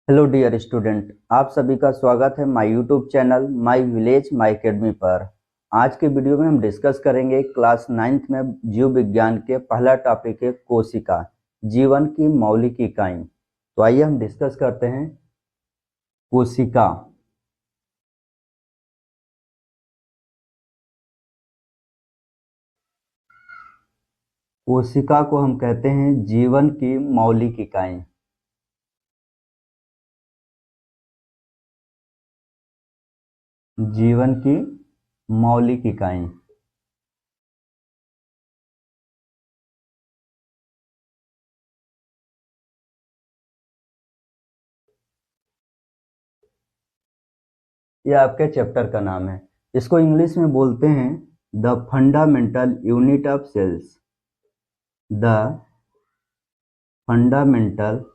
Hello dear student, आप सभी का स्वागत है my YouTube channel my village my academy पर। आज के वीडियो में हम डिस्कस करेंगे क्लास 9th में जीव विज्ञान के पहला टॉपिक है कोशिका, जीवन की मौलिक इकाई। तो आइए हम डिस्कस करते हैं कोशिका। कोशिका को हम कहते हैं जीवन की मौलिक इकाई। जीवन की मौलिक इकाई। यह आपके चैप्टर का नाम है। इसको इंग्लिश में बोलते हैं the fundamental unit of cells. The fundamental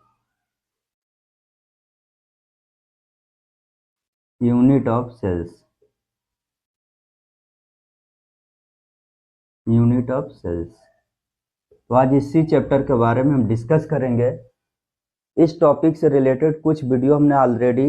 unit of cells. Unit of cells. तो आज इसी चैप्टर के बारे में हम डिस्कस करेंगे। इस टॉपिक से रिलेटेड कुछ वीडियो हमने ऑलरेडी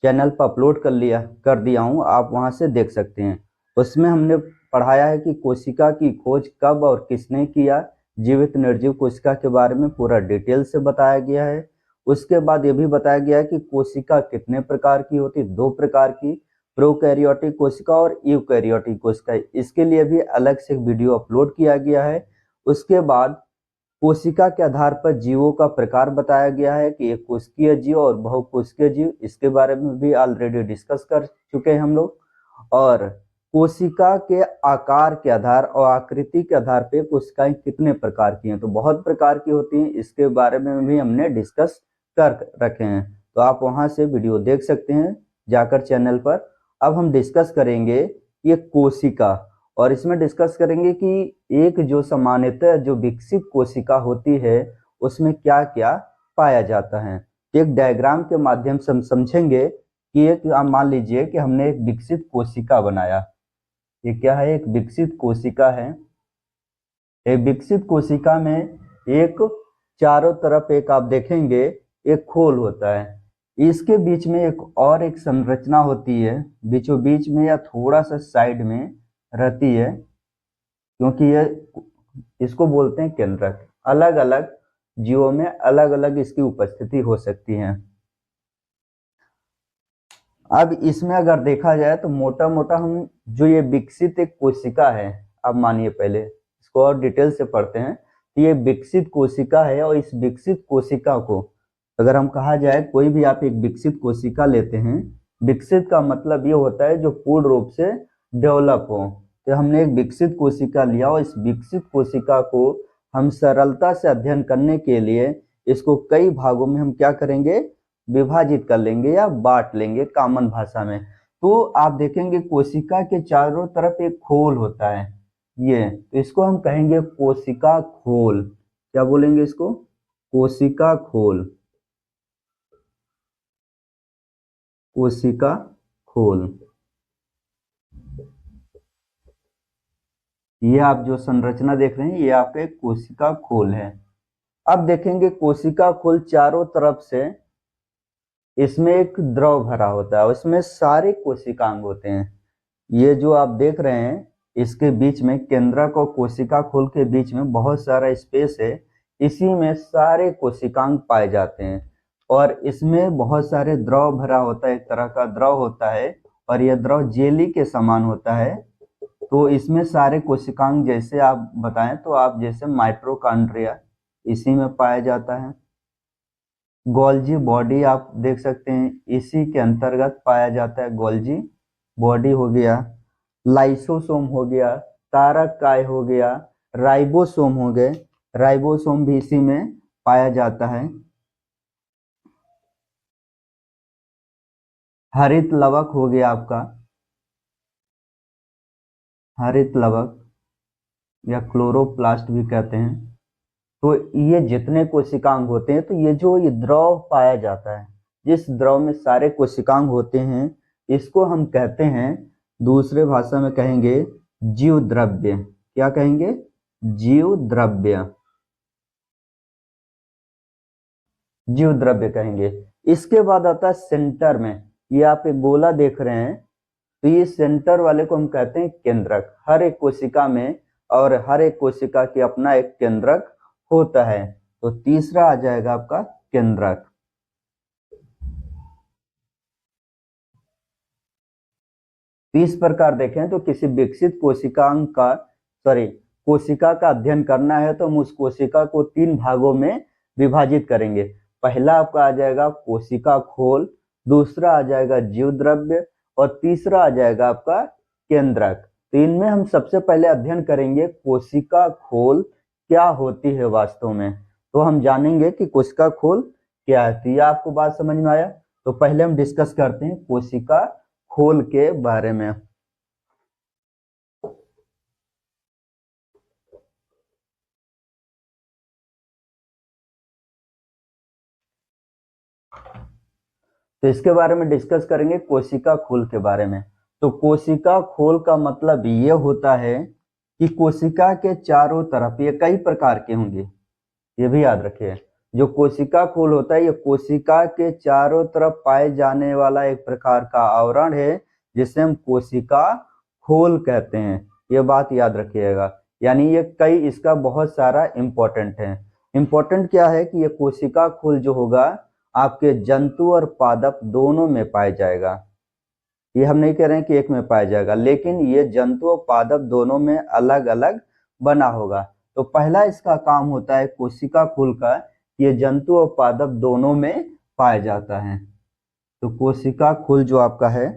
चैनल पर अपलोड कर दिया हूँ, आप वहाँ से देख सकते हैं। उसमें हमने पढ़ाया है कि कोशिका की खोज कब और किसने किया। जीवित निर्जीव कोशिका के बारे में पूरा डिटेल से बताया गया है। उसके बाद ये भी बताया गया है कि कोशिका कितने प्रकार की होती है, 2 प्रकार की, प्रोकैरियोटिक कोशिका और यूकैरियोटिक कोशिका। इसके लिए भी अलग से एक वीडियो अपलोड किया गया है। उसके बाद कोशिका के आधार पर जीवों का प्रकार बताया गया है कि एक कोशिकीय जीव और बहुकोशिकीय जीव, इसके बारे में भी ऑलरेडी डिस्कस कर चुके हैं हम लोग। और कोशिका के आकार के आधार और आकृति के आधार पे कोशिकाएं कितने प्रकार की हैं, तो बहुत प्रकार की होती हैं, इसके बारे में भी हमने डिस्कस कर रखे हैं। तो आप वहां से वीडियो देख सकते हैं जाकर चैनल पर। अब हम डिस्कस करेंगे ये कोशिका, और इसमें डिस्कस करेंगे कि एक जो सामान्यतः जो विकसित कोशिका होती है उसमें क्या क्या पाया जाता है। एक डायग्राम के माध्यम से हम समझेंगे कि एक, आप मान लीजिए कि हमने एक विकसित कोशिका बनाया। ये क्या है? एक विकसित कोशिका है। एक विकसित कोशिका में एक चारों तरफ एक आप देखेंगे एक खोल होता है। इसके बीच में एक संरचना होती है, बीचों बीच में या थोड़ा सा साइड में रहती है, क्योंकि ये इसको बोलते हैं केंद्रक। अलग अलग जीवों में अलग अलग इसकी उपस्थिति हो सकती है। अब इसमें अगर देखा जाए तो मोटा मोटा हम जो ये विकसित एक कोशिका है, अब मानिए पहले इसको और डिटेल से पढ़ते हैं। तो ये विकसित कोशिका है, और इस विकसित कोशिका को अगर हम कहा जाए, कोई भी आप एक विकसित कोशिका लेते हैं, विकसित का मतलब ये होता है जो पूर्ण रूप से डेवलप हो। तो हमने एक विकसित कोशिका लिया, और इस विकसित कोशिका को हम सरलता से अध्ययन करने के लिए इसको कई भागों में हम क्या करेंगे, विभाजित कर लेंगे या बांट लेंगे कॉमन भाषा में। तो आप देखेंगे कोशिका के चारों तरफ एक खोल होता है, ये तो इसको हम कहेंगे कोशिका खोल। क्या बोलेंगे इसको? कोशिका खोल। कोशिका खोल। ये आप जो संरचना देख रहे हैं ये आपका एक कोशिका खोल है। अब देखेंगे कोशिका खोल चारों तरफ से इसमें एक द्रव भरा होता है, उसमें सारे कोशिकांग होते हैं। ये जो आप देख रहे हैं इसके बीच में, केंद्रक और कोशिका खोल के बीच में बहुत सारा स्पेस है, इसी में सारे कोशिकांग पाए जाते हैं। और इसमें बहुत सारे द्रव भरा होता है, एक तरह का द्रव होता है, और यह द्रव जेली के समान होता है। तो इसमें सारे कोशिकांग, जैसे आप बताएं तो आप जैसे माइटोकॉन्ड्रिया इसी में पाया जाता है। गोल्जी बॉडी आप देख सकते हैं, इसी के अंतर्गत पाया जाता है। गोल्जी बॉडी हो गया, लाइसोसोम हो गया, तारक काय हो गया, राइबोसोम हो गए, राइबोसोम भी इसी में पाया जाता है। हरित लवक हो गया आपका, हरित लवक या क्लोरोप्लास्ट भी कहते हैं। तो ये जितने कोशिकांग होते हैं, तो ये द्रव पाया जाता है, जिस द्रव में सारे कोशिकांग होते हैं, इसको हम कहते हैं, दूसरे भाषा में कहेंगे जीव द्रव्य। क्या कहेंगे? जीव द्रव्य। जीव द्रव्य कहेंगे। इसके बाद आता है सेंटर में, ये आप एक गोला देख रहे हैं, तो ये सेंटर वाले को हम कहते हैं केंद्रक। हर एक कोशिका में और हर एक कोशिका की अपना एक केंद्रक होता है। तो तीसरा आ जाएगा आपका केंद्रक। इस प्रकार देखें तो किसी विकसित कोशिका का अध्ययन करना है तो हम उस कोशिका को 3 भागों में विभाजित करेंगे। पहला आपका आ जाएगा कोशिका खोल, दूसरा आ जाएगा जीव द्रव्य और तीसरा आ जाएगा आपका केंद्रक। तो इनमें हम सबसे पहले अध्ययन करेंगे कोशिका खोल क्या होती है वास्तव में। तो हम जानेंगे कि कोशिका खोल क्या है। तो यह आपको बात समझ में आया। तो पहले हम डिस्कस करते हैं कोशिका खोल के बारे में। तो इसके बारे में डिस्कस करेंगे कोशिका खोल के बारे में। तो कोशिका खोल का मतलब ये होता है कि कोशिका के चारों तरफ, ये कई प्रकार के होंगे, ये भी याद रखिए। जो कोशिका खोल होता है ये कोशिका के चारों तरफ पाए जाने वाला एक प्रकार का आवरण है जिसे हम कोशिका खोल कहते हैं। ये बात याद रखिएगा। यानी ये कई, इसका बहुत सारा इंपॉर्टेंट है। इंपॉर्टेंट क्या है कि ये कोशिका खोल जो होगा आपके जंतु और पादप दोनों में पाया जाएगा। ये हम नहीं कह रहे हैं कि एक में पाया जाएगा, लेकिन ये जंतु और पादप दोनों में अलग अलग बना होगा। तो पहला इसका काम होता है कोशिका खोल का, ये जंतु और पादप दोनों में पाया जाता है। तो कोशिका खोल जो आपका है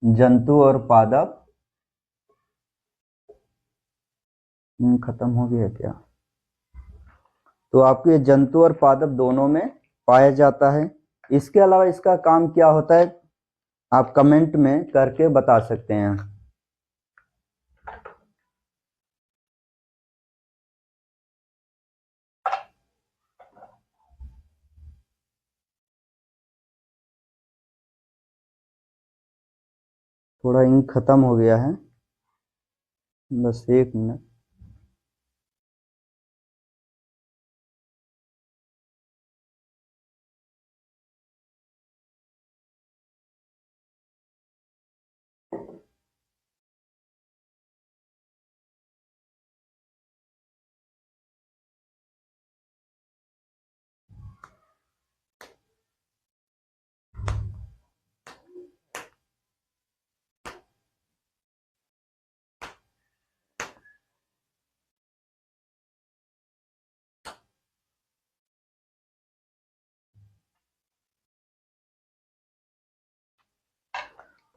जंतु और पादप, खत्म हो गया क्या? तो आपके जंतु और पादप दोनों में पाया जाता है। इसके अलावा इसका काम क्या होता है आप कमेंट में करके बता सकते हैं। थोड़ा इंक खत्म हो गया है, बस 1 मिनट।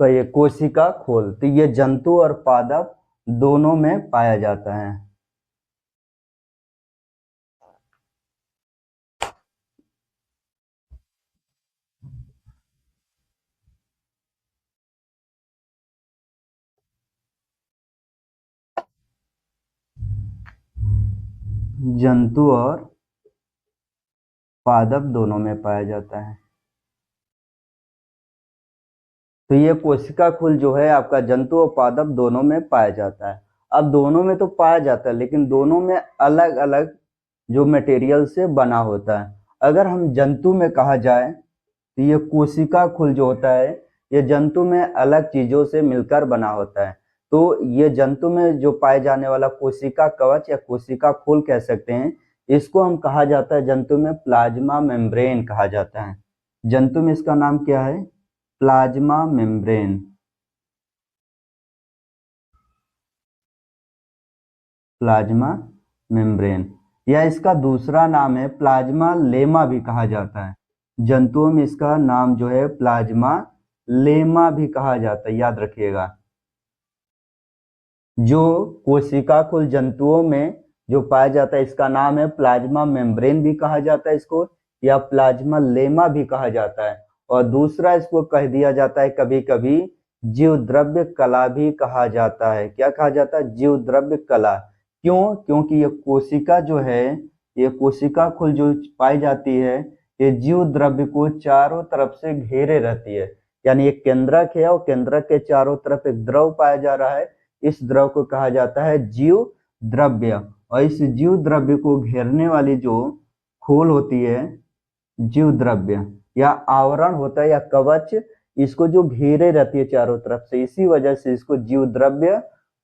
तो ये कोशिका खोल, तो ये जंतु और पादप दोनों में पाया जाता है। जंतु और पादप दोनों में पाया जाता है। तो ये कोशिका खोल जो है आपका जंतु और पादप दोनों में पाया जाता है। अब दोनों में तो पाया जाता है, लेकिन दोनों में अलग अलग जो मटेरियल से बना होता है। अगर हम जंतु में कहा जाए तो ये कोशिका खोल जो होता है ये जंतु में अलग चीजों से मिलकर बना होता है। तो ये जंतु में जो पाए जाने वाला कोशिका कवच या कोशिका खोल कह सकते हैं, इसको हम कहा जाता है जंतु में प्लाज्मा मेम्ब्रेन कहा जाता है। जंतु में इसका नाम क्या है? Plasma membrane. प्लाज्मा मेम्ब्रेन या इसका दूसरा नाम है प्लाज्मा लेमा भी कहा जाता है। जंतुओं में इसका नाम जो है प्लाज्मा लेमा भी कहा जाता है, याद रखिएगा। जो कोशिका खोल जंतुओं में जो पाया जाता है इसका नाम है प्लाज्मा मेम्ब्रेन भी कहा जाता है इसको, या प्लाज्मा लेमा भी कहा जाता है। और दूसरा इसको कह दिया जाता है कभी कभी जीव द्रव्य कला भी कहा जाता है। क्या कहा जाता है? जीव द्रव्य कला। क्यों? क्योंकि ये कोशिका जो है, ये कोशिका खोल जो पाई जाती है ये जीव द्रव्य को चारों तरफ से घेरे रहती है। यानी एक केंद्रक है और केंद्रक के चारों तरफ एक द्रव पाया जा रहा है। इस द्रव को कहा जाता है जीव द्रव्य, और इस जीव द्रव्य को घेरने वाली जो खोल होती है, जीव द्रव्य या आवरण होता है या कवच, इसको जो घेरे रहती है चारों तरफ से, इसी वजह से इसको जीव द्रव्य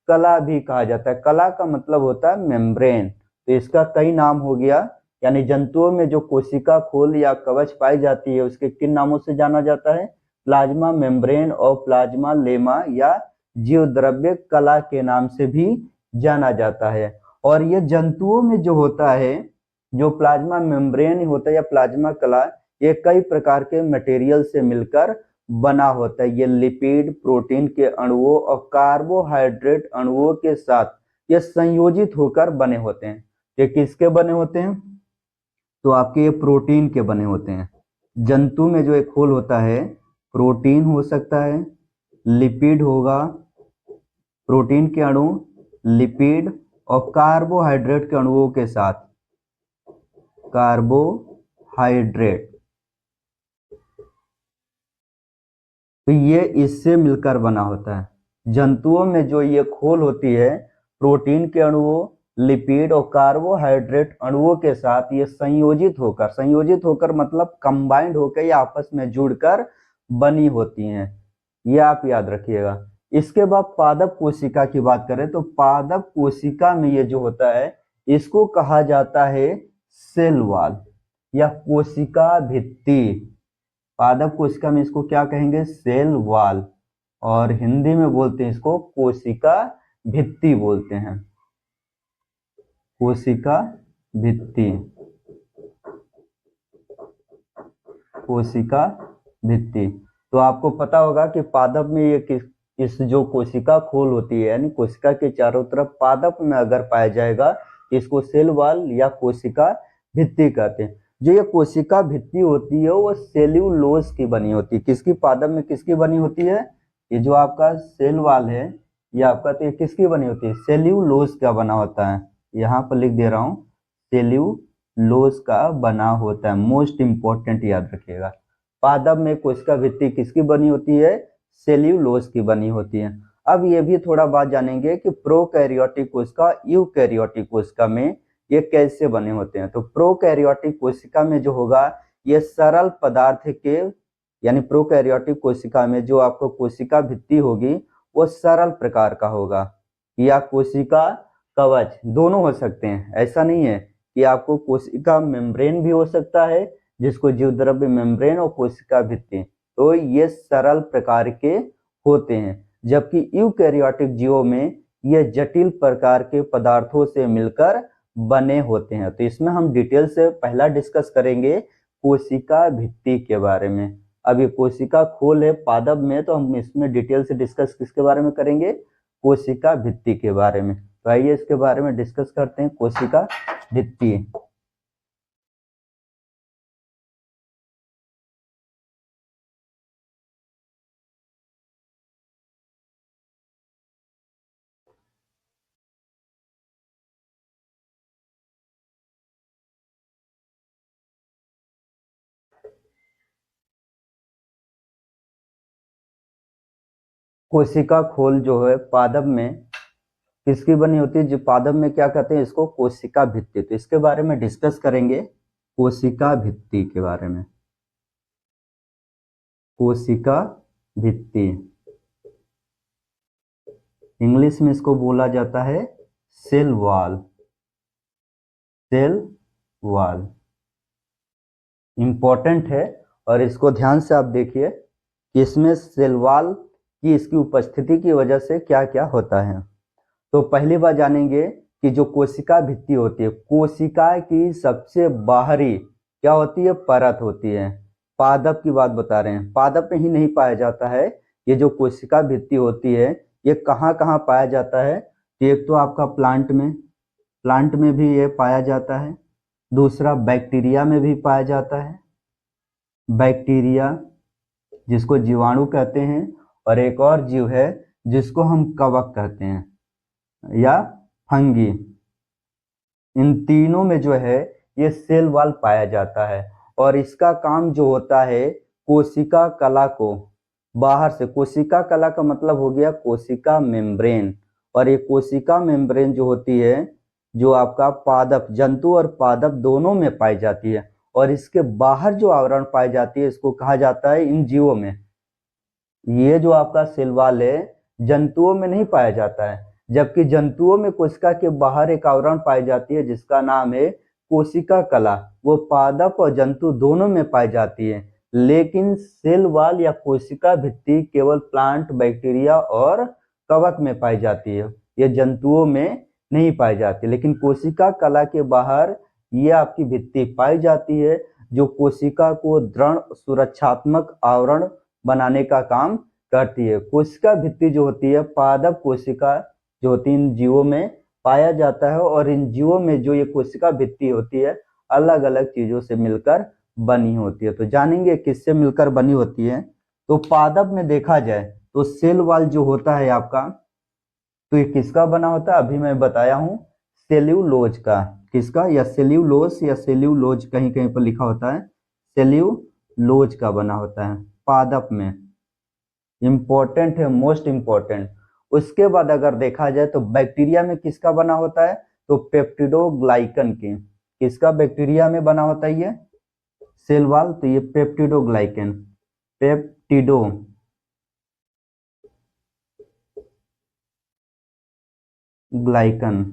कला भी कहा जाता है। कला का मतलब होता है मेम्ब्रेन, तो इसका कई नाम हो गया। यानी जंतुओं में जो कोशिका खोल या कवच पाई जाती है उसके किन नामों से जाना जाता है? प्लाज्मा मेम्ब्रेन और प्लाज्मा लेमा या जीव द्रव्य कला के नाम से भी जाना जाता है। और ये जंतुओं में जो होता है, जो प्लाज्मा मेम्ब्रेन होता है या प्लाज्मा कला, ये कई प्रकार के मटेरियल से मिलकर बना होता है। ये लिपिड, प्रोटीन के अणुओं और कार्बोहाइड्रेट अणुओं के साथ ये संयोजित होकर बने होते हैं। ये किसके बने होते हैं? तो आपके ये प्रोटीन के बने होते हैं। जंतु में जो एक खोल होता है, प्रोटीन हो सकता है, लिपिड होगा, प्रोटीन के अणु, लिपिड और कार्बोहाइड्रेट के अणुओं के साथ, कार्बोहाइड्रेट, तो ये इससे मिलकर बना होता है। जंतुओं में जो ये खोल होती है, प्रोटीन के अणुओं, लिपिड और कार्बोहाइड्रेट अणुओं के साथ ये संयोजित होकर मतलब कंबाइंड होकर या आपस में जुड़कर बनी होती हैं। ये आप याद रखिएगा। इसके बाद पादप कोशिका की बात करें तो पादप कोशिका में ये जो होता है इसको कहा जाता है सेल वॉल या कोशिका भित्ति। पादप कोशिका में इसको क्या कहेंगे? सेल वॉल, और हिंदी में बोलते हैं इसको कोशिका भित्ति बोलते हैं, कोशिका भित्ति, कोशिका भित्ति। तो आपको पता होगा कि पादप में ये इस जो कोशिका खोल होती है यानी कोशिका के चारों तरफ पादप में अगर पाया जाएगा इसको सेल वॉल या कोशिका भित्ति कहते हैं। जो ये कोशिका भित्ति होती है वो सेल्यूलोज की बनी होती है। किसकी? पादप में किसकी बनी होती है? ये जो आपका सेल वॉल है ये आपका, तो ये किसकी बनी होती है? सेल्यूलोज का बना होता है। यहाँ पर लिख दे रहा हूँ, सेल्यूलोज का बना होता है। मोस्ट इंपॉर्टेंट याद रखिएगा। पादप में कोशिका भित्ति किसकी बनी होती है? सेल्यूलोज की बनी होती है। अब ये भी थोड़ा बात जानेंगे कि प्रोकैरियोटिक कोशिका, यूकैरियोटिक कोशिका में ये कैसे बने होते हैं। तो प्रोकैरियोटिक कोशिका में जो होगा ये सरल पदार्थ के, यानी प्रोकैरियोटिक कोशिका में जो आपको कोशिका भित्ति होगी वो सरल प्रकार का होगा, या कोशिका कवच दोनों हो सकते हैं। ऐसा नहीं है कि आपको कोशिका मेम्ब्रेन भी हो सकता है जिसको जीव द्रव्य मेम्ब्रेन और कोशिका भित्ति, तो ये सरल प्रकार के होते हैं। जबकि यूकैरियोटिक जीवों में ये जटिल प्रकार के पदार्थों से मिलकर बने होते हैं। तो इसमें हम डिटेल से पहला डिस्कस करेंगे कोशिका भित्ति के बारे में। अब ये कोशिका खोल है पादप में, तो हम इसमें डिटेल से डिस्कस किसके बारे में करेंगे? कोशिका भित्ति के बारे में। तो आइए इसके बारे में डिस्कस करते हैं, कोशिका भित्ति। कोशिका खोल जो है पादप में किसकी बनी होती है? जो पादप में क्या कहते हैं इसको? कोशिका भित्ति। तो इसके बारे में डिस्कस करेंगे, कोशिका भित्ति के बारे में। कोशिका भित्ति, इंग्लिश में इसको बोला जाता है cell wall. Cell wall important है और इसको ध्यान से आप देखिए कि इसमें सेल वॉल की इसकी उपस्थिति की वजह से क्या क्या होता है। तो पहली बार जानेंगे कि जो कोशिका भित्ति होती है, कोशिका की सबसे बाहरी क्या होती है? परत होती है। पादप की बात बता रहे हैं, पादप में ही नहीं पाया जाता है। ये जो कोशिका भित्ति होती है ये कहाँ कहाँ पाया जाता है? एक तो आपका प्लांट में भी ये पाया जाता है। दूसरा बैक्टीरिया में भी पाया जाता है, बैक्टीरिया जिसको जीवाणु कहते हैं, और एक और जीव है जिसको हम कवक कहते हैं या फंगी। इन तीनों में जो है ये सेल वॉल पाया जाता है और इसका काम जो होता है कोशिका कला को बाहर से, कोशिका कला का मतलब हो गया कोशिका मेम्ब्रेन, और ये कोशिका मेम्ब्रेन जो होती है, जो आपका पादप, जंतु और पादप दोनों में पाई जाती है, और इसके बाहर जो आवरण पाई जाती है इसको कहा जाता है इन जीवों में। ये जो आपका सेल वॉल है जंतुओं में नहीं पाया जाता है, जबकि जंतुओं में कोशिका के बाहर एक आवरण पाई जाती है जिसका नाम है कोशिका कला। वो पादप और जंतु दोनों में पाई जाती है, लेकिन सेल वॉल या कोशिका भित्ति केवल प्लांट, बैक्टीरिया और कवक में पाई जाती है। ये जंतुओं में नहीं पाई जाती, लेकिन कोशिका कला के बाहर ये आपकी भित्ति पाई जाती है, जो कोशिका को दृढ़ सुरक्षात्मक आवरण बनाने का काम करती है। कोशिका भित्ति जो होती है पादप कोशिका जो होती है इन जीवों में पाया जाता है, और इन जीवों में जो ये कोशिका भित्ति होती है अलग अलग चीजों से मिलकर बनी होती है। तो जानेंगे किससे मिलकर बनी होती है। तो पादप में देखा जाए तो सेल वॉल जो होता है आपका, तो ये किसका बना होता है, अभी मैं बताया हूँ सेल्यूलोज का। किसका, या सेल्यूलोज या सेल्यूलोज कहीं कहीं पर लिखा होता है, सेल्यूलोज का बना होता है पादप में। इंपॉर्टेंट है, मोस्ट इंपॉर्टेंट। उसके बाद अगर देखा जाए तो बैक्टीरिया में किसका बना होता है, तो पेप्टिडोग्लाइकन की। किसका बैक्टीरिया में बना होता है ये सेल वॉल, तो ये पेप्टिडोग्लाइकन, पेप्टिडो ग्लाइकन,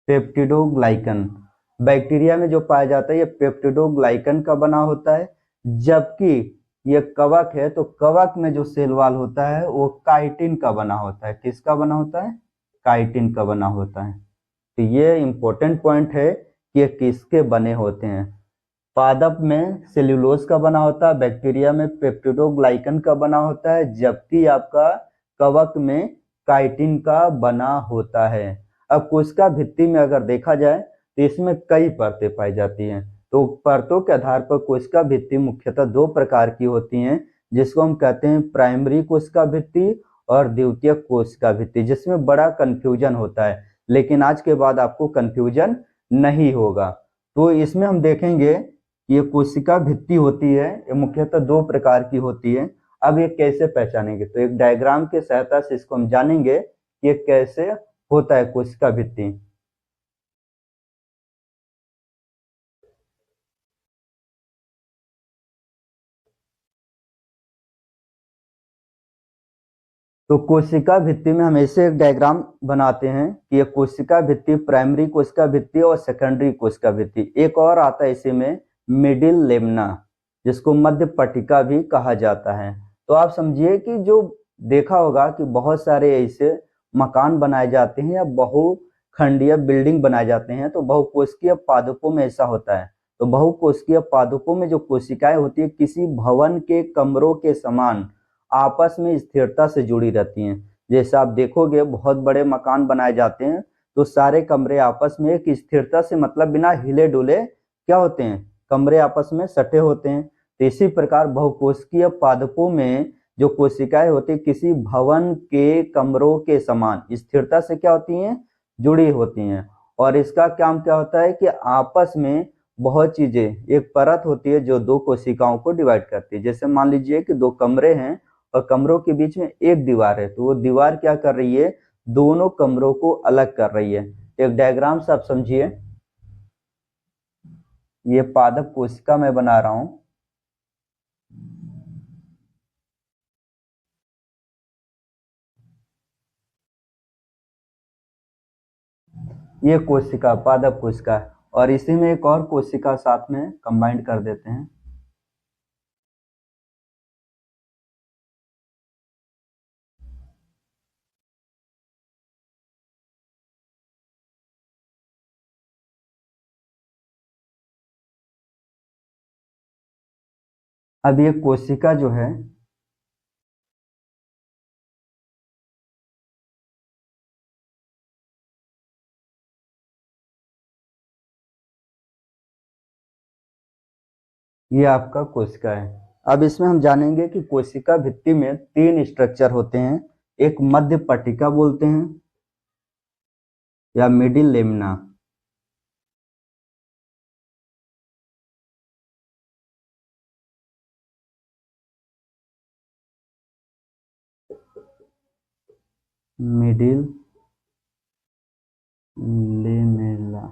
पेप्टिडोग्लाइकन बैक्टीरिया में जो पाया जाता है ये पेप्टिडोग्लाइकन का बना होता है। जबकि ये कवक है तो कवक में जो सेल वॉल होता है वो काइटिन का बना होता है। किसका बना होता है, काइटिन का बना होता है। तो ये इंपॉर्टेंट पॉइंट है कि ये किसके बने होते हैं। पादप में सेल्यूलोज का बना होता है, बैक्टीरिया में पेप्टिडोग्लाइकन का बना होता है, जबकि आपका कवक में काइटिन का बना होता है। अब कोशिका भित्ति में अगर देखा जाए तो इसमें कई परतें पाई जाती हैं। तो परतों के आधार पर कोशिका भित्ति मुख्यतः दो प्रकार की होती हैं, जिसको हम कहते हैं प्राइमरी कोशिका भित्ति और द्वितीयक कोशिका भित्ति, जिसमें बड़ा कंफ्यूजन होता है, लेकिन आज के बाद आपको कंफ्यूजन नहीं होगा। तो इसमें हम देखेंगे ये कोशिका भित्ति होती है, ये मुख्यतः दो प्रकार की होती है। अब ये कैसे पहचानेंगे, तो एक डायग्राम के सहायता से इसको हम जानेंगे कि ये कैसे होता है कोशिका भित्ति। तो कोशिका भित्ति में हम ऐसे एक डायग्राम बनाते हैं कि ये कोशिका भित्ति, प्राइमरी कोशिका भित्ति और सेकेंडरी कोशिका भित्ति। एक और आता है इसी में मिडिल लेमना, जिसको मध्य पट्टिका भी कहा जाता है। तो आप समझिए कि जो देखा होगा कि बहुत सारे ऐसे मकान बनाए जाते हैं या बहुखंडीय बिल्डिंग बनाए जाते हैं, तो बहुकोशिकीय पादपों में ऐसा होता है। तो बहुकोशिकीय पादपों में जो कोशिकाएं होती है किसी भवन के कमरों के समान आपस में स्थिरता से जुड़ी रहती हैं। जैसे आप देखोगे बहुत बड़े मकान बनाए जाते हैं तो सारे कमरे आपस में एक स्थिरता से, मतलब बिना हिले डुले क्या होते हैं, कमरे आपस में सटे होते हैं। तो इसी प्रकार बहुकोशिकीय पादपों में जो कोशिकाएं होती है किसी भवन के कमरों के समान स्थिरता से क्या होती हैं, जुड़ी होती हैं। और इसका काम क्या होता है कि आपस में बहुत चीजें, एक परत होती है जो दो कोशिकाओं को डिवाइड करती है। जैसे मान लीजिए कि दो कमरे हैं और कमरों के बीच में एक दीवार है, तो वो दीवार क्या कर रही है, दोनों कमरों को अलग कर रही है। एक डायग्राम से आप समझिए, ये पादप कोशिका मैं बना रहा हूं। ये कोशिका पादप कोशिका है, और इसी में एक और कोशिका साथ में कंबाइंड कर देते हैं। अब ये कोशिका जो है, ये आपका कोशिका है। अब इसमें हम जानेंगे कि कोशिका भित्ति में तीन स्ट्रक्चर होते हैं। एक मध्य पट्टिका बोलते हैं या मिडिल लेमिना, मिडिल लेमेला,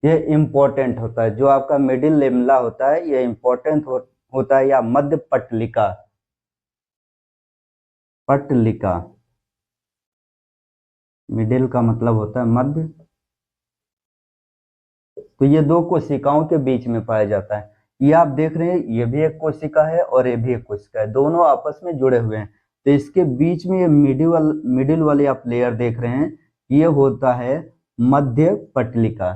ये इंपॉर्टेंट होता है। जो आपका मिडिल लेमेला होता है ये इंपॉर्टेंट होता है, या मध्य पटलिका, पटलिका, मिडिल का मतलब होता है मध्य। तो ये दो कोशिकाओं के बीच में पाया जाता है। ये आप देख रहे हैं, ये भी एक कोशिका है और ये भी एक कोशिका है, दोनों आपस में जुड़े हुए हैं। तो इसके बीच में ये मिडिल वाली आप लेयर देख रहे हैं, ये होता है मध्य पटलिका।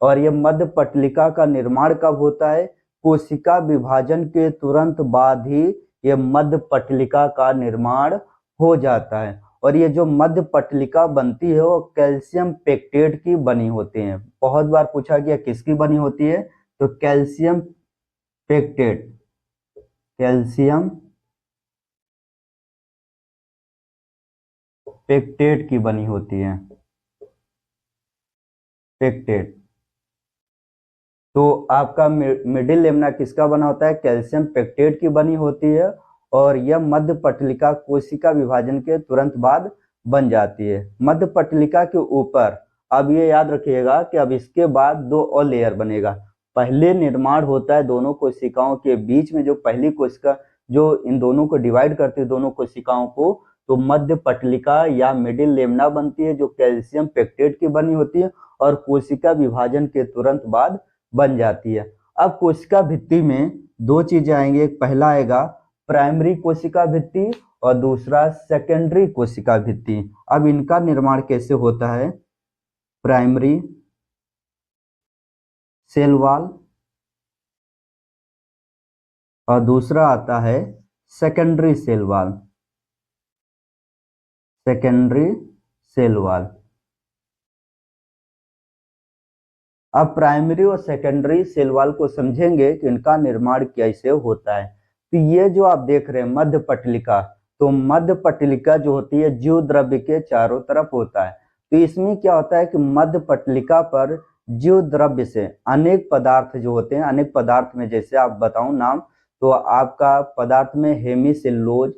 और ये मध्य पटलिका का निर्माण कब होता है? कोशिका विभाजन के तुरंत बाद ही ये मध्य पटलिका का निर्माण हो जाता है। और ये जो मध्य पटलिका बनती है वो कैल्शियम पेक्टेट की बनी होती है। बहुत बार पूछा गया किसकी बनी होती है, तो कैल्शियम पेक्टेट, कैल्शियम पेक्टेट की बनी होती है, पेक्टेट। तो आपका मिडिल लेमना किसका बना होता है? कैल्शियम पेक्टेट की बनी होती है। और यह मध्य पटलिका कोशिका विभाजन के तुरंत बाद बन जाती है। मध्य पटलिका के ऊपर अब ये याद रखिएगा कि अब इसके बाद दो और लेयर बनेगा। पहले निर्माण होता है दोनों कोशिकाओं के बीच में, जो पहली कोशिका जो इन दोनों को डिवाइड करती है, दोनों कोशिकाओं को, तो मध्य पटलिका या मिडिल लेमना बनती है, जो कैल्शियम पेक्टेट की बनी होती है और कोशिका विभाजन के तुरंत बाद बन जाती है। अब कोशिका भित्ति में दो चीजें आएंगी, एक पहला आएगा प्राइमरी कोशिका भित्ति और दूसरा सेकेंडरी कोशिका भित्ति। अब इनका निर्माण कैसे होता है? प्राइमरी सेल वॉल और दूसरा आता है secondary cell wall, secondary cell wall. अब प्राइमरी और सेकेंडरी सेल वॉल को समझेंगे कि इनका निर्माण कैसे होता है। तो ये जो आप देख रहे हैं मध्य पटलिका, तो मध्य पटलिका जो होती है जीव द्रव्य के चारों तरफ होता है। तो इसमें क्या होता है कि मध्य पटलिका पर जीव द्रव्य से अनेक पदार्थ जो होते हैं, अनेक पदार्थ में जैसे आप बताऊं नाम, तो आपका पदार्थ में हेमीसेलुलोज,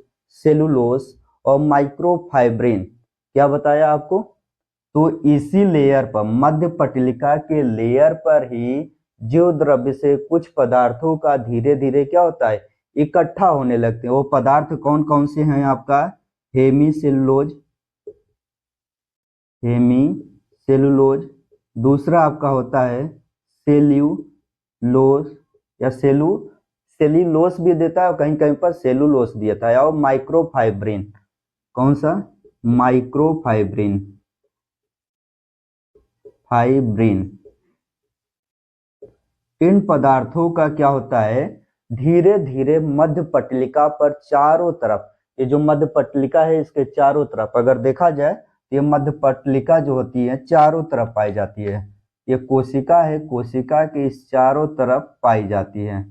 सेलुलोस और माइक्रोफाइब्रिन, क्या बताया आपको? तो इसी लेयर पर, मध्य पटलिका के लेयर पर ही जीव द्रव्य से कुछ पदार्थों का धीरे धीरे क्या होता है? इकट्ठा होने लगते हैं। वो पदार्थ कौन कौन से हैं आपका? हेमीसेलुलोज, हेमीसेलुलोज, दूसरा आपका होता है सेल्यूलोस या सेल्यूलोस भी देता है और कहीं कहीं पर सेलुलोस देता है। और माइक्रोफाइब्रिन, कौन सा? माइक्रोफाइब्रिन, फाइब्रिन। इन पदार्थों का क्या होता है? धीरे धीरे मध्य पटलिका पर चारों तरफ, ये जो मध्य पटलिका है इसके चारों तरफ अगर देखा जाए तो ये मध्य पटलिका जो होती है चारों तरफ पाई जाती है। ये कोशिका है, कोशिका के इस चारों तरफ पाई जाती है।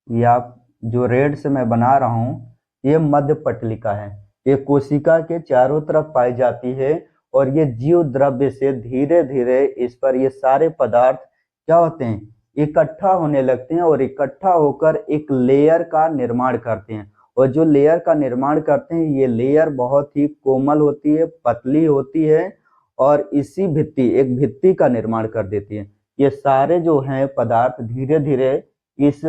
ये आप जो रेड से मैं बना रहा हूं ये मध्य पटलिका है, ये कोशिका के चारों तरफ पाई जाती है। और ये जीव द्रव्य से धीरे धीरे इस पर ये सारे पदार्थ क्या होते हैं? इकट्ठा होने लगते हैं और इकट्ठा होकर एक लेयर का निर्माण करते हैं। और जो लेयर का निर्माण करते हैं ये लेयर बहुत ही कोमल होती है, पतली होती है और इसी भित्ति, एक भित्ति का निर्माण कर देती है। ये सारे जो हैं पदार्थ धीरे धीरे इस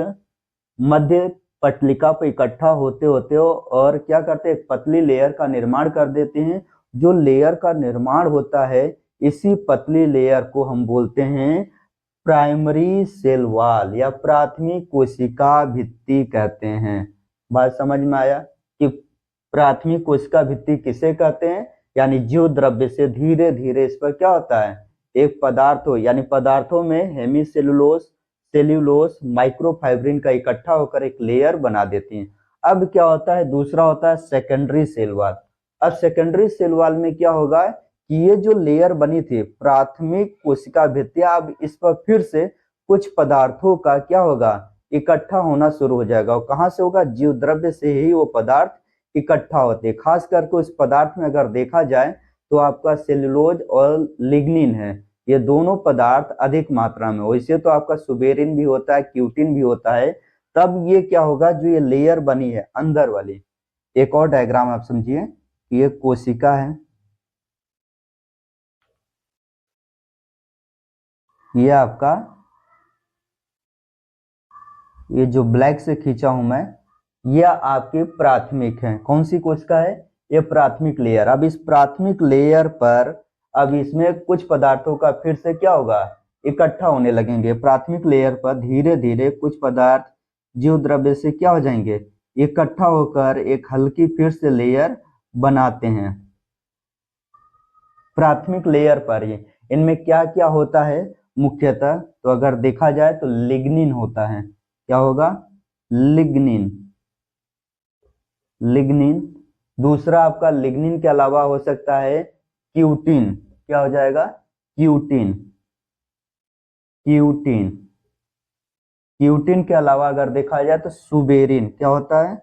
मध्य पटलिका पर इकट्ठा होते होते और क्या करते हैं? एक पतली लेयर का निर्माण कर देते हैं। जो लेयर का निर्माण होता है इसी पतली लेयर को हम बोलते हैं प्राइमरी सेल वॉल या प्राथमिक कोशिका भित्ति कहते हैं। बात समझ में आया कि प्राथमिक कोशिका भित्ति किसे कहते हैं? यानी जीव द्रव्य से धीरे धीरे इस पर क्या होता है? एक पदार्थ हो, यानी पदार्थों में हेमीसेलुलोस, सेल्यूलोस, माइक्रोफाइब्रिन का इकट्ठा होकर एक लेयर बना देती हैं। अब क्या होता है? दूसरा होता है सेकेंडरी सेल वॉल। अब सेकेंडरी सेल वॉल में क्या होगा कि ये जो लेयर बनी थी प्राथमिक कोशिका भित्ति, अब इस पर फिर से कुछ पदार्थों का क्या होगा? इकट्ठा होना शुरू हो जाएगा। और कहां से होगा? जीव द्रव्य से ही वो पदार्थ इकट्ठा होते हैं। खास करके उस पदार्थ में अगर देखा जाए तो आपका सेलुलोज और लिग्निन है, ये दोनों पदार्थ अधिक मात्रा में हो। इससे तो आपका सुबेरिन भी होता है, क्यूटिन भी होता है। तब ये क्या होगा? जो ये लेयर बनी है अंदर वाली, एक और डायग्राम आप समझिए, ये कोशिका है, ये आपका, ये जो ब्लैक से खींचा हूं मैं, यह आपकी प्राथमिक है। कौन सी कोशिका है? ये प्राथमिक लेयर। अब इस प्राथमिक लेयर पर अब इसमें कुछ पदार्थों का फिर से क्या होगा, इकट्ठा होने लगेंगे। प्राथमिक लेयर पर धीरे धीरे कुछ पदार्थ जीव द्रव्य से क्या हो जाएंगे, इकट्ठा होकर एक हल्की फिर से लेयर बनाते हैं। प्राथमिक लेयर पर ही इनमें क्या क्या होता है मुख्यतः, तो अगर देखा जाए तो लिग्निन होता है। क्या होगा? लिग्निन। लिग्निन। दूसरा आपका लिग्निन के अलावा हो सकता है क्यूटिन। क्या हो जाएगा? क्यूटिन। क्यूटिन। क्यूटिन के अलावा अगर देखा जाए तो सुबेरिन। क्या होता है?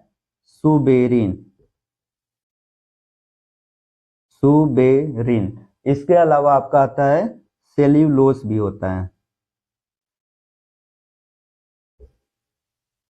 सुबेरिन। सुबेरिन। इसके अलावा आपका आता है सेल्यूलोस भी होता है।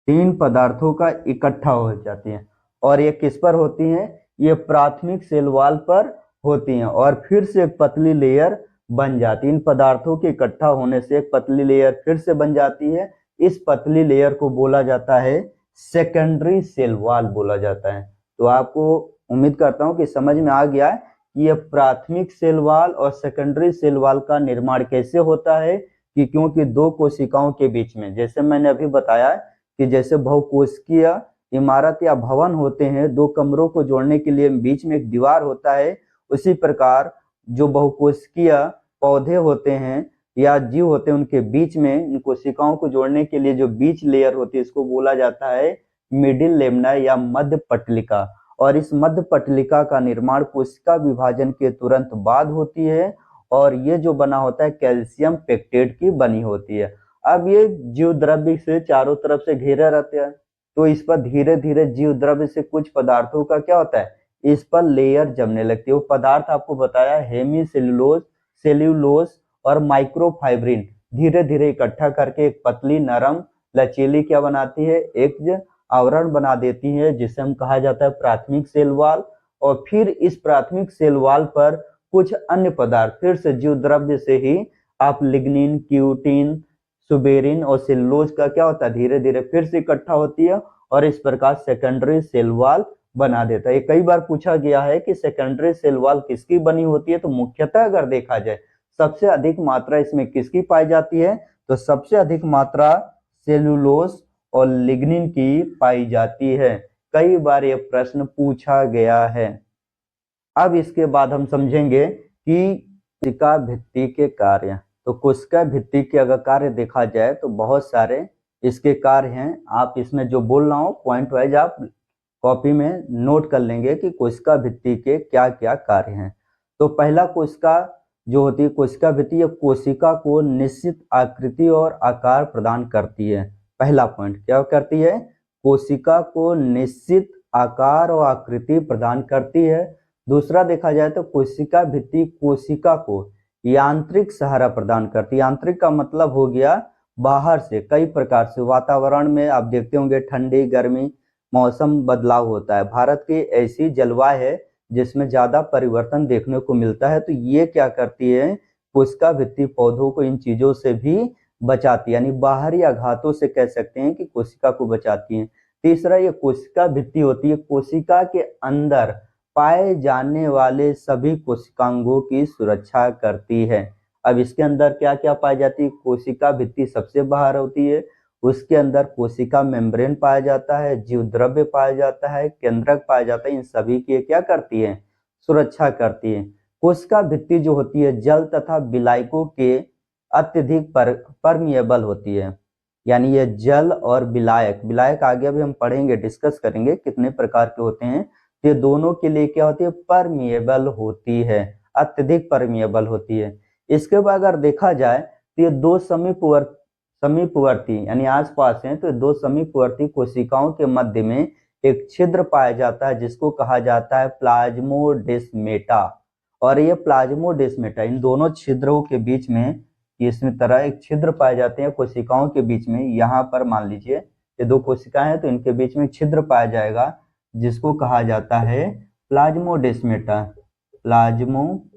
तीन पदार्थों का इकट्ठा हो जाती है और ये किस पर होती हैं? ये प्राथमिक सेल वॉल पर होती हैं और फिर से एक पतली लेयर बन जाती है। इन पदार्थों के इकट्ठा होने से एक पतली लेयर फिर से बन जाती है। इस पतली लेयर को बोला जाता है सेकेंडरी सेल वॉल बोला जाता है। तो आपको उम्मीद करता हूं कि समझ में आ गया है कि यह प्राथमिक सेल वॉल और सेकेंडरी सेल वॉल का निर्माण कैसे होता है। कि क्योंकि दो कोशिकाओं के बीच में, जैसे मैंने अभी बताया कि जैसे बहुकोशिकीय इमारत या भवन होते हैं, दो कमरों को जोड़ने के लिए बीच में एक दीवार होता है, उसी प्रकार जो बहुकोशिकीय पौधे होते हैं या जीव होते हैं, उनके बीच में इन कोशिकाओं को जोड़ने के लिए जो बीच लेयर होती है, इसको बोला जाता है मिडिल लेमना या मध्य पटलिका। और इस मध्य पटलिका का निर्माण कोशिका विभाजन के तुरंत बाद होती है और ये जो बना होता है कैल्शियम पेक्टेट की बनी होती है। अब ये जीव द्रव्य से चारों तरफ से घेरे रहते हैं, तो इस पर धीरे धीरे जीव द्रव्य से कुछ पदार्थों का क्या होता है, इस पर लेयर जमने लगती है। वो पदार्थ आपको बताया हेमी सेल्यूलोज, सेल्यूलोज और माइक्रोफाइब्रिन धीरे धीरे इकट्ठा करके एक पतली नरम लचीली क्या बनाती है, एक आवरण बना देती है, जिसे हम कहा जाता है प्राथमिक सेल वॉल। और फिर इस प्राथमिक सेल वॉल पर कुछ अन्य पदार्थ फिर से जीव द्रव्य से ही आप लिग्निन, क्यूटिन, सुबेरिन और सेल्यूलोज का क्या होता है, धीरे धीरे फिर से इकट्ठा होती है और इस प्रकार सेकेंडरी सेल वॉल बना देता है। ये कई बार पूछा गया है कि सेकेंडरी सेल वॉल किसकी बनी होती है, तो मुख्यतः अगर देखा जाए सबसे अधिक मात्रा इसमें किसकी पाई जाती है, तो सबसे अधिक मात्रा सेल्यूलोज और लिग्निन की पाई जाती है। कई बार यह प्रश्न पूछा गया है। अब इसके बाद हम समझेंगे कि कोशिका भित्ति के कार्य। तो कोशिका भित्ति के अगर कार्य देखा जाए तो बहुत सारे इसके कार्य हैं। आप इसमें जो बोल रहा हूं पॉइंट वाइज आप कॉपी में नोट कर लेंगे कि कोशिका भित्ति के क्या क्या कार्य हैं। तो पहला कोशिका जो होती है कोशिका भित्ति, यह कोशिका को निश्चित आकृति और आकार प्रदान करती है। पहला पॉइंट क्या करती है, कोशिका को निश्चित आकार और आकृति प्रदान करती है। दूसरा देखा जाए तो कोशिका भित्ति कोशिका को यांत्रिक सहारा प्रदान करती है। यांत्रिक का मतलब हो गया बाहर से, कई प्रकार से वातावरण में आप देखते होंगे ठंडी गर्मी मौसम बदलाव होता है। भारत की ऐसी जलवायु है जिसमें ज्यादा परिवर्तन देखने को मिलता है, तो ये क्या करती है, कोशिका भित्ति पौधों को इन चीजों से भी बचाती है, यानी बाहरी आघातों से कह सकते हैं कि कोशिका को बचाती है। तीसरा ये कोशिका भित्ति होती है कोशिका के अंदर पाए जाने वाले सभी कोशिकांगों की सुरक्षा करती है। अब इसके अंदर क्या क्या पाई जाती है, कोशिका भित्ति सबसे बाहर होती है, उसके अंदर कोशिका मेम्ब्रेन पाया जाता है, जीव द्रव्य पाया जाता है, केंद्रक पाया जाता है। इन सभी की क्या करती है, सुरक्षा करती है। कोशिका भित्ति जो होती है जल तथा विलायकों के अत्यधिक परमिएबल होती है, यानी ये जल और विलायक, विलायक आगे भी हम पढ़ेंगे, डिस्कस करेंगे कितने प्रकार के होते हैं, ये दोनों के लिए क्या होती है, परमिएबल होती है, अत्यधिक परमिएबल होती है। इसके बाद अगर देखा जाए तो ये दो समीपवर्ती यानी आसपास हैं, तो दो समीपवर्ती कोशिकाओं के मध्य में एक छिद्र पाया जाता है जिसको कहा जाता है प्लाज्मोडेस्मेटा। और ये प्लाज्मोडेस्मेटा, इन दोनों छिद्रों के बीच में इसमें तरह एक छिद्र पाए जाते हैं कोशिकाओं के बीच में। यहाँ पर मान लीजिए ये दो कोशिकाएं हैं तो इनके बीच में छिद्र पाया जाएगा जिसको कहा जाता है प्लाज्मोडेस्मेटा, प्लाज्मोडेस्मेटा,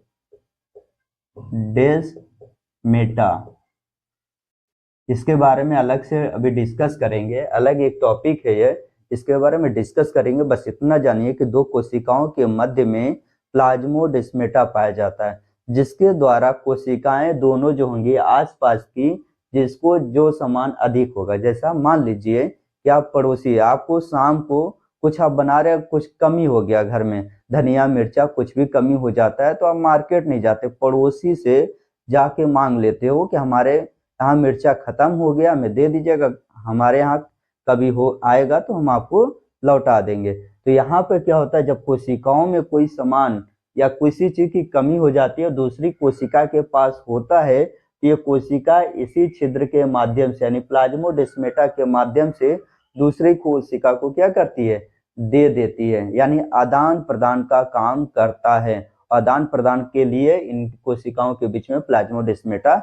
इसके बारे में अलग से अभी डिस्कस करेंगे, अलग एक टॉपिक है ये, इसके बारे में डिस्कस करेंगे। बस इतना जानिए कि दो कोशिकाओं के मध्य में प्लाज्मोडेस्मेटा पाया जाता है, जिसके द्वारा कोशिकाएं दोनों जो होंगी आसपास की, जिसको जो सामान अधिक होगा, जैसा मान लीजिए कि आप पड़ोसी, आपको शाम को कुछ आप बना रहे, कुछ कमी हो गया घर में, धनिया मिर्चा कुछ भी कमी हो जाता है, तो आप मार्केट नहीं जाते, पड़ोसी से जाके मांग लेते हो कि हमारे यहाँ मिर्चा खत्म हो गया, हमें दे दीजिएगा, हमारे यहाँ कभी हो आएगा तो हम आपको लौटा देंगे। तो यहाँ पे क्या होता है, जब कोशिकाओं में कोई सामान या किसी चीज की कमी हो जाती है, दूसरी कोशिका के पास होता है, तो ये कोशिका इसी छिद्र के माध्यम से, यानी प्लाज्मोडेस्मेटा के माध्यम से दूसरी कोशिका को क्या करती है, दे देती है, यानी आदान प्रदान का काम करता है। आदान प्रदान के लिए इन कोशिकाओं के बीच में प्लाज्मोडेस्मेटा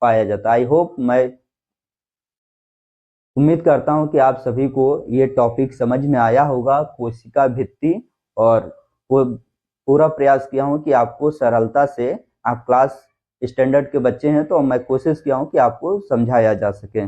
पाया जाता है। आई होप, मैं उम्मीद करता हूं कि आप सभी को ये टॉपिक समझ में आया होगा, कोशिका भित्ति, और वो पूरा प्रयास किया हूं कि आपको सरलता से, आप क्लास स्टैंडर्ड के बच्चे हैं तो मैं कोशिश किया हूं कि आपको समझाया जा सके।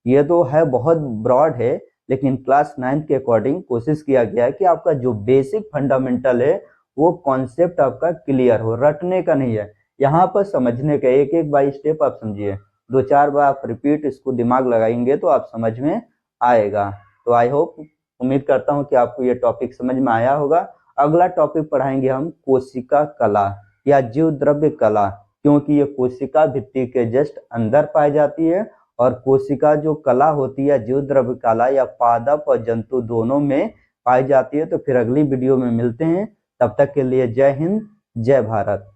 ये तो है बहुत ब्रॉड है, लेकिन क्लास 9th के अकॉर्डिंग कोशिश किया गया है कि आपका जो बेसिक फंडामेंटल है वो कॉन्सेप्ट आपका क्लियर हो, रटने का नहीं है, यहाँ पर समझने का, एक एक बाई स्टेप आप समझिए, 2-4 बार आप रिपीट इसको दिमाग लगाएंगे तो आप समझ में आएगा। तो आई होप, उम्मीद करता हूँ कि आपको ये टॉपिक समझ में आया होगा। अगला टॉपिक पढ़ाएंगे हम कोशिका कला या जीव द्रव्य कला, क्योंकि ये कोशिका भित्ति के जस्ट अंदर पाई जाती है, और कोशिका जो कला होती है, जीव द्रव्य कला या पादप और जंतु दोनों में पाई जाती है। तो फिर अगली वीडियो में मिलते हैं, तब तक के लिए जय हिंद, जय भारत।